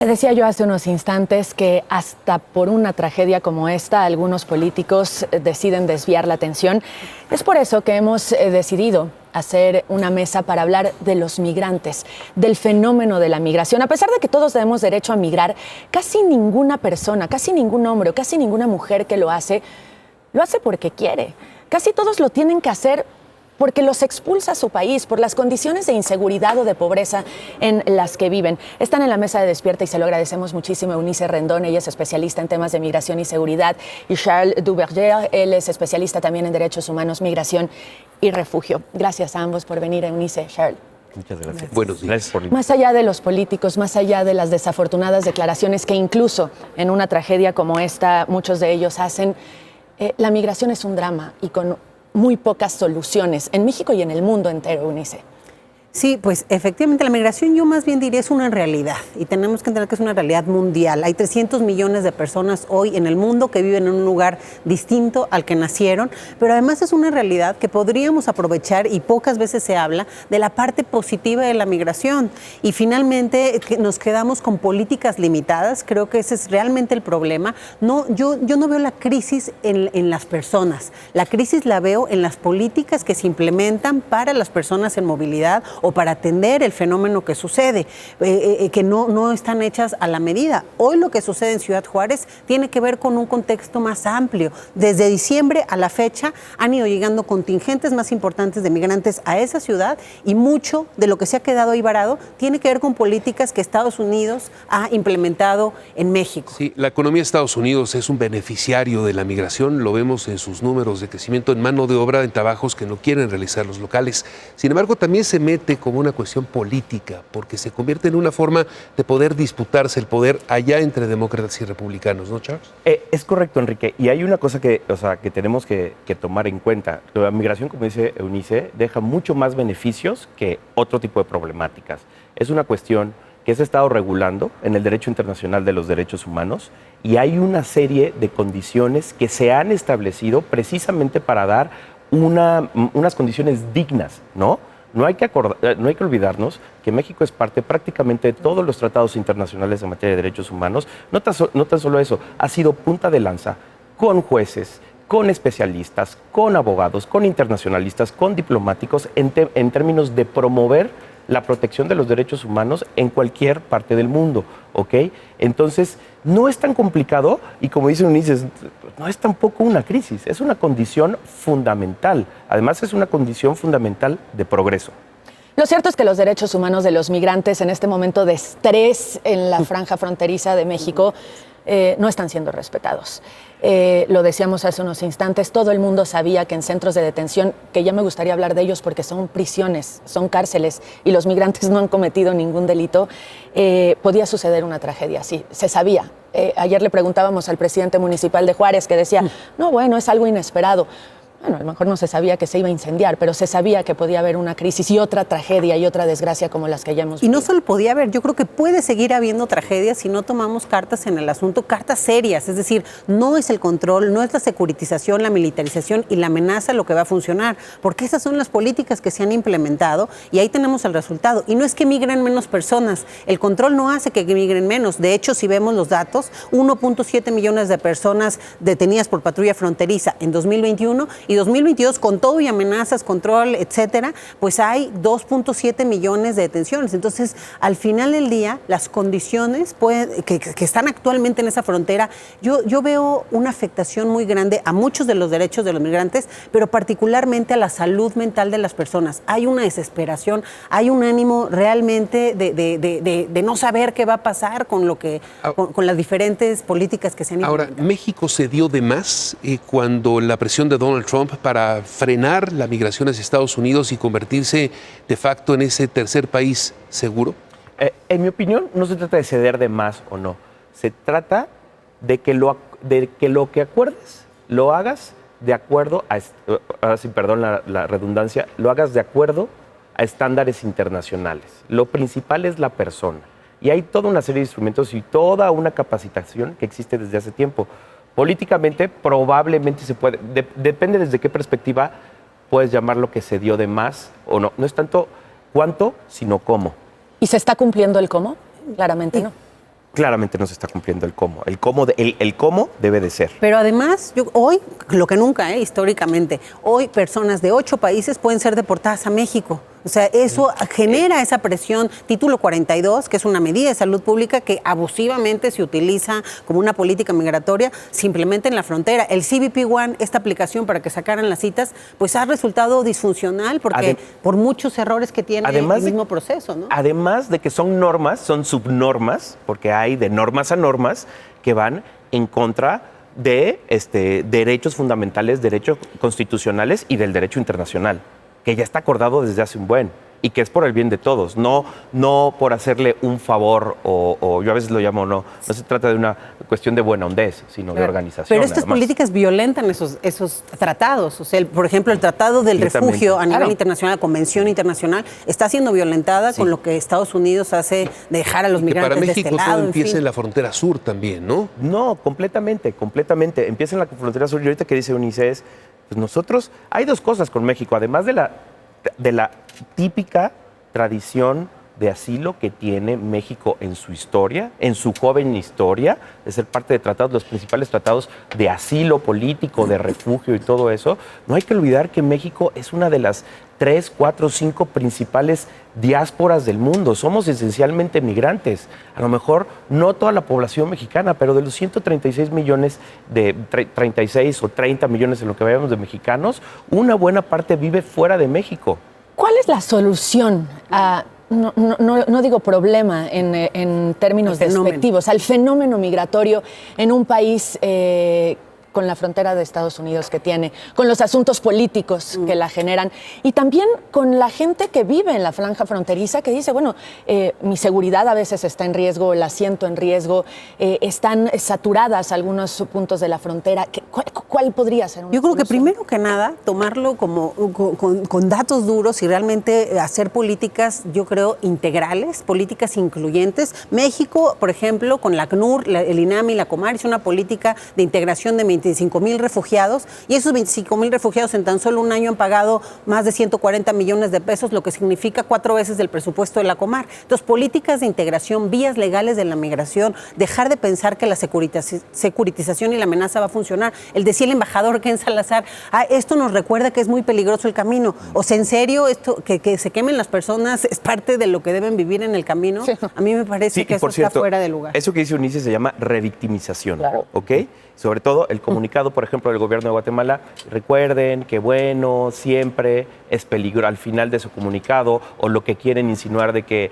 Decía yo hace unos instantes que hasta por una tragedia como esta, algunos políticos deciden desviar la atención. Es por eso que hemos decidido hacer una mesa para hablar de los migrantes, del fenómeno de la migración. A pesar de que todos tenemos derecho a migrar, casi ninguna persona, casi ningún hombre o casi ninguna mujer que lo hace porque quiere. Casi todos lo tienen que hacer porque los expulsa a su país por las condiciones de inseguridad o de pobreza en las que viven. Están en la mesa de Despierta y se lo agradecemos muchísimo. Eunice Rendón, ella es especialista en temas de migración y seguridad, y Charles Duverger, él es especialista también en derechos humanos, migración y refugio. Gracias a ambos por venir, Eunice, Charles. Muchas gracias. Buenos días. Más allá de los políticos, más allá de las desafortunadas declaraciones que incluso en una tragedia como esta muchos de ellos hacen, la migración es un drama y con muy pocas soluciones en México y en el mundo entero, Eunice. Sí, pues efectivamente la migración yo más bien diría es una realidad y tenemos que entender que es una realidad mundial. Hay 300 millones de personas hoy en el mundo que viven en un lugar distinto al que nacieron, pero además es una realidad que podríamos aprovechar y pocas veces se habla de la parte positiva de la migración y finalmente nos quedamos con políticas limitadas. Creo que ese es realmente el problema. No, yo no veo la crisis en las personas, la crisis la veo en las políticas que se implementan para las personas en movilidad o para atender el fenómeno que sucede, que no están hechas a la medida. Hoy lo que sucede en Ciudad Juárez tiene que ver con un contexto más amplio. Desde diciembre a la fecha han ido llegando contingentes más importantes de migrantes a esa ciudad y mucho de lo que se ha quedado ahí varado tiene que ver con políticas que Estados Unidos ha implementado en México. Sí, la economía de Estados Unidos es un beneficiario de la migración, lo vemos en sus números de crecimiento en mano de obra en trabajos que no quieren realizar los locales. Sin embargo, también se mete como una cuestión política, porque se convierte en una forma de poder disputarse el poder allá entre demócratas y republicanos, ¿no, Charles? Es correcto, Enrique, y hay una cosa que tenemos que tomar en cuenta. La migración, como dice Eunice, deja mucho más beneficios que otro tipo de problemáticas. Es una cuestión que se ha estado regulando en el derecho internacional de los derechos humanos y hay una serie de condiciones que se han establecido precisamente para dar unas condiciones dignas, ¿no? No hay que olvidarnos que México es parte prácticamente de todos los tratados internacionales en materia de derechos humanos. No tan solo eso, ha sido punta de lanza con jueces, con especialistas, con abogados, con internacionalistas, con diplomáticos en términos de promover la protección de los derechos humanos en cualquier parte del mundo, ¿ok? Entonces, no es tan complicado y como dice Ulises, no es tampoco una crisis, es una condición fundamental. Además, es una condición fundamental de progreso. Lo cierto es que los derechos humanos de los migrantes en este momento de estrés en la franja fronteriza de México no están siendo respetados. Lo decíamos hace unos instantes, todo el mundo sabía que en centros de detención, que ya me gustaría hablar de ellos porque son prisiones, son cárceles y los migrantes no han cometido ningún delito, podía suceder una tragedia así, se sabía. Ayer le preguntábamos al presidente municipal de Juárez que decía, no, bueno, es algo inesperado. Bueno, a lo mejor no se sabía que se iba a incendiar, pero se sabía que podía haber una crisis y otra tragedia y otra desgracia como las que ya hemos vivido. Y no solo podía haber, yo creo que puede seguir habiendo tragedias si no tomamos cartas en el asunto, cartas serias. Es decir, no es el control, no es la securitización, la militarización y la amenaza lo que va a funcionar, porque esas son las políticas que se han implementado y ahí tenemos el resultado. Y no es que migren menos personas, el control no hace que migren menos. De hecho, si vemos los datos, 1.7 millones de personas detenidas por patrulla fronteriza en 2021 y 2022, con todo y amenazas, control, etcétera, pues hay 2.7 millones de detenciones. Entonces, al final del día, las condiciones que están actualmente en esa frontera, yo veo una afectación muy grande a muchos de los derechos de los migrantes, pero particularmente a la salud mental de las personas. Hay una desesperación, hay un ánimo realmente de no saber qué va a pasar con las diferentes políticas que se han implementado. Ahora, México cedió de más cuando la presión de Donald Trump para frenar la migración hacia Estados Unidos y convertirse de facto en ese tercer país seguro? En mi opinión, no se trata de ceder de más o no. Se trata de que lo que acuerdes lo hagas de acuerdo a, ahora sí, perdón la redundancia, lo hagas de acuerdo a estándares internacionales. Lo principal es la persona. Y hay toda una serie de instrumentos y toda una capacitación que existe desde hace tiempo. Políticamente probablemente se puede, depende desde qué perspectiva puedes llamar lo que se dio de más o no. No es tanto cuánto, sino cómo. ¿Y se está cumpliendo el cómo? Claramente no. claramente no se está cumpliendo el cómo. El cómo debe de ser. Pero además, hoy, lo que nunca, históricamente, hoy personas de 8 países pueden ser deportadas a México. O sea, eso genera esa presión. Título 42, que es una medida de salud pública que abusivamente se utiliza como una política migratoria, simplemente en la frontera. El CBP One, esta aplicación para que sacaran las citas, pues ha resultado disfuncional porque por muchos errores que tiene el mismo proceso, ¿no? Además de que son normas, son subnormas, porque hay de normas a normas que van en contra de derechos fundamentales, derechos constitucionales y del derecho internacional, que ya está acordado desde hace un buen y que es por el bien de todos, no por hacerle un favor o yo a veces lo llamo, no se trata de una cuestión de buena hondez, sino de organización. Pero estas políticas violentan esos tratados, o sea, por ejemplo, el Tratado del Refugio a nivel internacional, la Convención Internacional, está siendo violentada con lo que Estados Unidos hace de dejar a los migrantes para México de este lado. Todo empieza en la frontera sur también, ¿no? No, completamente. Empieza en la frontera sur y ahorita que dice Ulises, pues nosotros, hay dos cosas con México, además de la típica tradición de asilo que tiene México en su historia, en su joven historia, de ser parte de tratados, los principales tratados de asilo político, de refugio y todo eso. No hay que olvidar que México es una de las 3, 4, 5 principales diásporas del mundo. Somos esencialmente migrantes. A lo mejor no toda la población mexicana, pero de los 136 millones, de 36 o 30 millones en lo que vayamos de mexicanos, una buena parte vive fuera de México. ¿Cuál es la solución a, no digo problema en términos despectivos, al fenómeno migratorio en un país con la frontera de Estados Unidos que tiene, con los asuntos políticos que la generan y también con la gente que vive en la franja fronteriza que dice, bueno, mi seguridad a veces está en riesgo, la siento en riesgo, están saturadas algunos puntos de la frontera? ¿Cuál podría ser una Yo creo solución? que primero que nada, tomarlo como con datos duros y realmente hacer políticas, yo creo, integrales, políticas incluyentes. México, por ejemplo, con la ACNUR, el INAMI, la Comar, hizo una política de integración de 25,000 refugiados y esos 25,000 refugiados en tan solo un año han pagado más de 140 millones de pesos, lo que significa 4 veces del presupuesto de la Comar. Entonces, políticas de integración, vías legales de la migración, dejar de pensar que la securitización y la amenaza va a funcionar. Decía el embajador Ken Salazar, esto nos recuerda que es muy peligroso el camino. O sea, en serio, esto que se quemen las personas es parte de lo que deben vivir en el camino. Sí. A mí me parece que eso está fuera de lugar. Eso que dice Unice se llama revictimización, claro. ¿Ok? Sobre todo el comunicado, por ejemplo, del gobierno de Guatemala, recuerden que, bueno, siempre es peligro al final de su comunicado o lo que quieren insinuar de que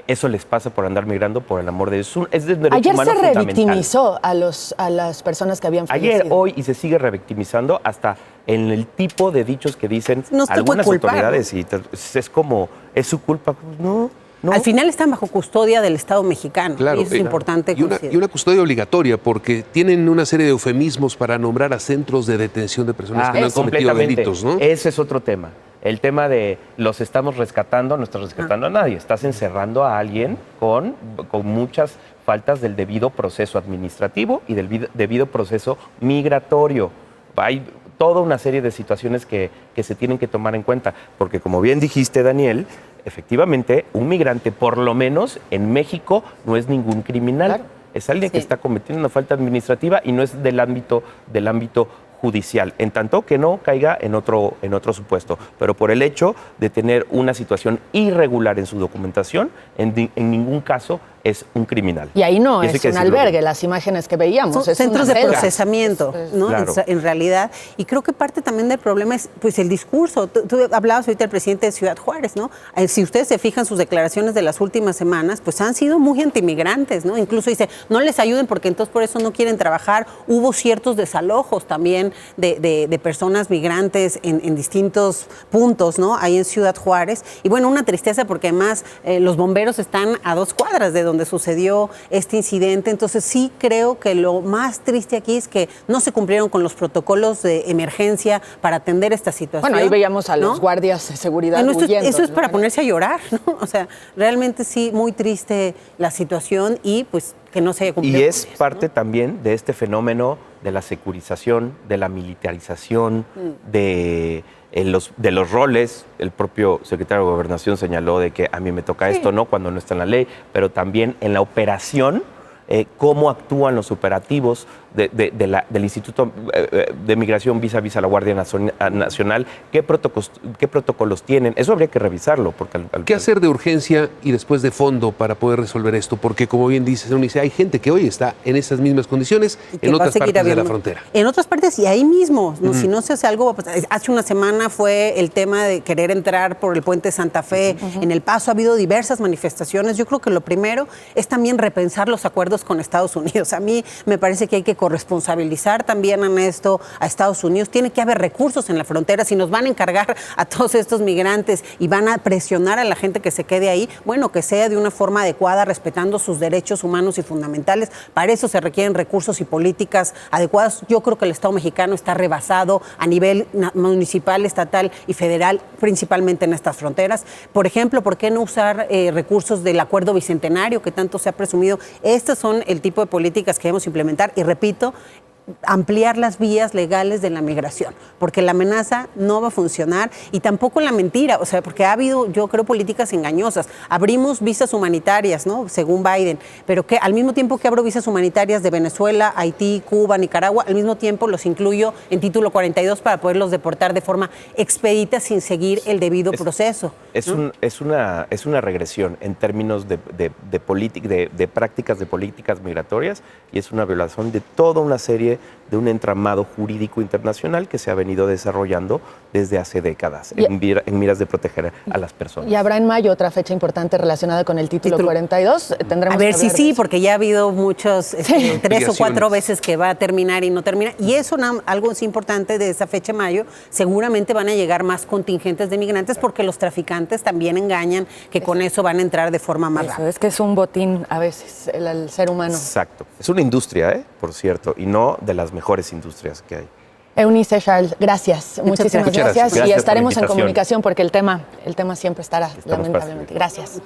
eso les pasa por andar migrando, por el amor de Dios. Es de un derecho Ayer humano se fundamental. revictimizó a las personas que habían fallecido. Ayer, hoy y se sigue revictimizando hasta en el tipo de dichos que dicen algunas autoridades. Y es como, ¿es su culpa? No. Al final están bajo custodia del Estado mexicano. Claro, y eso es importante considerar. Y una custodia obligatoria, porque tienen una serie de eufemismos para nombrar a centros de detención de personas que no han cometido delitos, ¿no? Ese es otro tema. El tema de los estamos rescatando, no estás rescatando a nadie. Estás encerrando a alguien con muchas faltas del debido proceso administrativo y del debido proceso migratorio. Hay toda una serie de situaciones que se tienen que tomar en cuenta, porque como bien dijiste, Daniel, efectivamente, un migrante, por lo menos en México, no es ningún criminal. Claro. Es alguien que está cometiendo una falta administrativa y no es del ámbito judicial, en tanto que no caiga en otro supuesto. Pero por el hecho de tener una situación irregular en su documentación, en ningún caso es un criminal. Y ahí no es un albergue, las imágenes que veíamos. Son centros de procesamiento, ¿no? Claro. En realidad. Y creo que parte también del problema es pues el discurso. Tú hablabas ahorita del presidente de Ciudad Juárez, ¿no? Si ustedes se fijan sus declaraciones de las últimas semanas, pues han sido muy antimigrantes, ¿no? Incluso dice, no les ayuden porque entonces por eso no quieren trabajar. Hubo ciertos desalojos también de personas migrantes en distintos puntos, ¿no? Ahí en Ciudad Juárez. Y bueno, una tristeza porque además los bomberos están a 2 cuadras de donde sucedió este incidente. Entonces sí creo que lo más triste aquí es que no se cumplieron con los protocolos de emergencia para atender esta situación. Bueno, ahí veíamos a los guardias de seguridad huyendo. Eso es para ponerse a llorar, ¿no? O sea, realmente sí, muy triste la situación y pues que no se haya cumplido. Y es parte también de este fenómeno de la securización, de la militarización, de los roles. El propio secretario de Gobernación señaló de que a mí me toca esto, ¿no? Cuando no está en la ley, pero también en la operación cómo actúan los operativos del Instituto de Migración vis a vis a la Guardia Nacional, qué protocolos tienen. Eso habría que revisarlo. Porque ¿Qué hacer de urgencia y después de fondo para poder resolver esto? Porque, como bien dice Eunice, hay gente que hoy está en esas mismas condiciones en otras partes de la frontera. En otras partes y ahí mismo, ¿no? Si no se hace algo, pues, hace una semana fue el tema de querer entrar por el puente Santa Fe. En El Paso ha habido diversas manifestaciones. Yo creo que lo primero es también repensar los acuerdos con Estados Unidos. A mí me parece que hay que corresponsabilizar también en esto a Estados Unidos. Tiene que haber recursos en la frontera. Si nos van a encargar a todos estos migrantes y van a presionar a la gente que se quede ahí, bueno, que sea de una forma adecuada, respetando sus derechos humanos y fundamentales. Para eso se requieren recursos y políticas adecuadas. Yo creo que el Estado mexicano está rebasado a nivel municipal, estatal y federal, principalmente en estas fronteras. Por ejemplo, ¿por qué no usar recursos del Acuerdo Bicentenario que tanto se ha presumido? Estos son el tipo de políticas que debemos implementar y, repito, ampliar las vías legales de la migración, porque la amenaza no va a funcionar y tampoco la mentira, o sea, porque ha habido, yo creo, políticas engañosas. Abrimos visas humanitarias, ¿no? Según Biden, pero que al mismo tiempo que abro visas humanitarias de Venezuela, Haití, Cuba, Nicaragua, al mismo tiempo los incluyo en título 42 para poderlos deportar de forma expedita sin seguir el debido proceso. ¿No? Es una regresión en términos de prácticas de políticas migratorias, y es una violación de toda una serie de un entramado jurídico internacional que se ha venido desarrollando desde hace décadas en miras de proteger a las personas. Y habrá en mayo otra fecha importante relacionada con el título 42. Tendremos a ver si sí, eso. Porque ya ha habido muchos, 3 o 4 veces que va a terminar y no termina. Y eso, algo es importante de esa fecha de mayo, seguramente van a llegar más contingentes de migrantes porque los traficantes también engañan que con eso van a entrar de forma más rápida. Es que es un botín a veces el ser humano. Exacto. Es una industria, por cierto, y no de las mejores industrias que hay. Eunice, Charles, gracias. Muchísimas gracias. Y estaremos en por la comunicación porque el tema siempre estará, Estamos lamentablemente. Gracias.